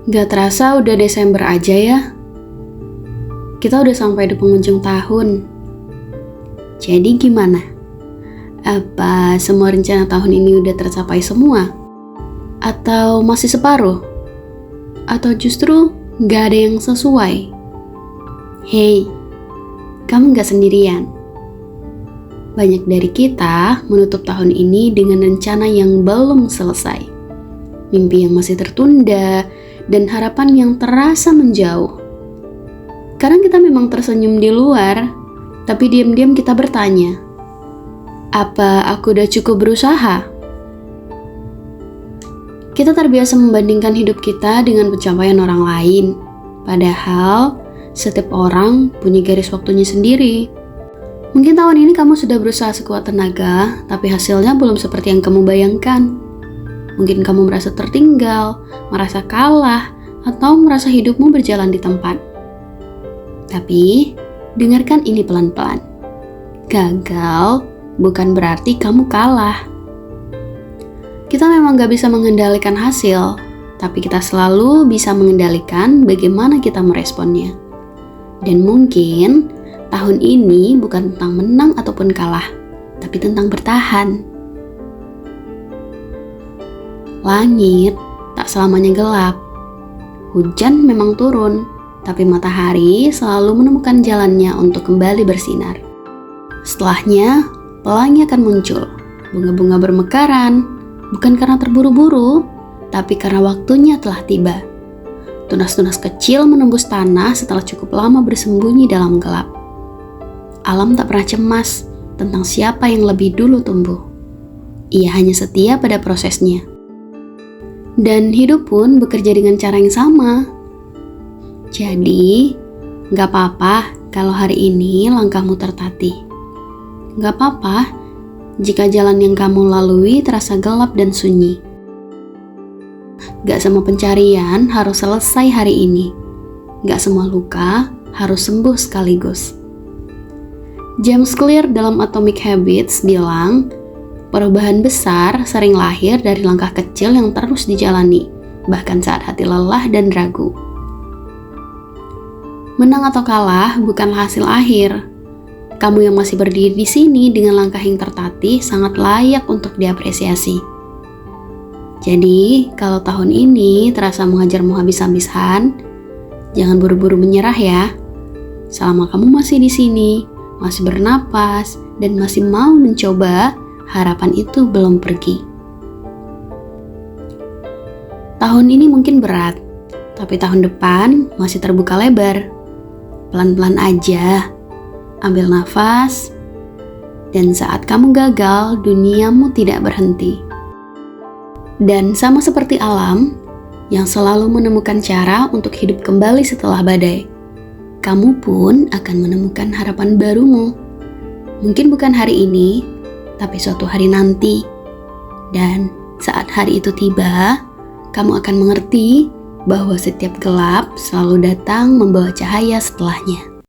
Gak terasa udah Desember aja ya. Kita udah sampai di penghujung tahun. Jadi gimana? Apa semua rencana tahun ini udah tercapai semua? Atau masih separuh? Atau justru gak ada yang sesuai? Hey, kamu gak sendirian. Banyak dari kita menutup tahun ini dengan rencana yang belum selesai. Mimpi yang masih tertunda, dan harapan yang terasa menjauh. Kadang kita memang tersenyum di luar, tapi diam-diam kita bertanya, apa aku udah cukup berusaha? Kita terbiasa membandingkan hidup kita dengan pencapaian orang lain, padahal setiap orang punya garis waktunya sendiri. Mungkin tahun ini kamu sudah berusaha sekuat tenaga, tapi hasilnya belum seperti yang kamu bayangkan. Mungkin kamu merasa tertinggal, merasa kalah, atau merasa hidupmu berjalan di tempat. Tapi, dengarkan ini pelan-pelan. Gagal bukan berarti kamu kalah. Kita memang gak bisa mengendalikan hasil, tapi kita selalu bisa mengendalikan bagaimana kita meresponnya. Dan mungkin, tahun ini bukan tentang menang ataupun kalah, tapi tentang bertahan. Langit tak selamanya gelap. Hujan memang turun, tapi matahari selalu menemukan jalannya untuk kembali bersinar. Setelahnya, pelangi akan muncul. Bunga-bunga bermekaran, bukan karena terburu-buru, tapi karena waktunya telah tiba. Tunas-tunas kecil menembus tanah setelah cukup lama bersembunyi dalam gelap. Alam tak pernah cemas tentang siapa yang lebih dulu tumbuh. Ia hanya setia pada prosesnya. Dan hidup pun bekerja dengan cara yang sama. Jadi, gak apa-apa kalau hari ini langkahmu tertatih. Gak apa-apa jika jalan yang kamu lalui terasa gelap dan sunyi. Gak semua pencarian harus selesai hari ini. Gak semua luka harus sembuh sekaligus. James Clear dalam Atomic Habits bilang, perubahan besar sering lahir dari langkah kecil yang terus dijalani, bahkan saat hati lelah dan ragu. Menang atau kalah bukanlah hasil akhir. Kamu yang masih berdiri di sini dengan langkah yang tertatih sangat layak untuk diapresiasi. Jadi, kalau tahun ini terasa menghajarmu habis-habisan, jangan buru-buru menyerah ya. Selama kamu masih di sini, masih bernapas, dan masih mau mencoba, harapan itu belum pergi. Tahun ini mungkin berat, tapi tahun depan masih terbuka lebar. Pelan-pelan aja, ambil nafas, dan saat kamu gagal, duniamu tidak berhenti. Dan sama seperti alam, yang selalu menemukan cara untuk hidup kembali setelah badai, kamu pun akan menemukan harapan barumu. Mungkin bukan hari ini, tapi suatu hari nanti. Dan saat hari itu tiba, kamu akan mengerti bahwa setiap gelap selalu datang membawa cahaya setelahnya.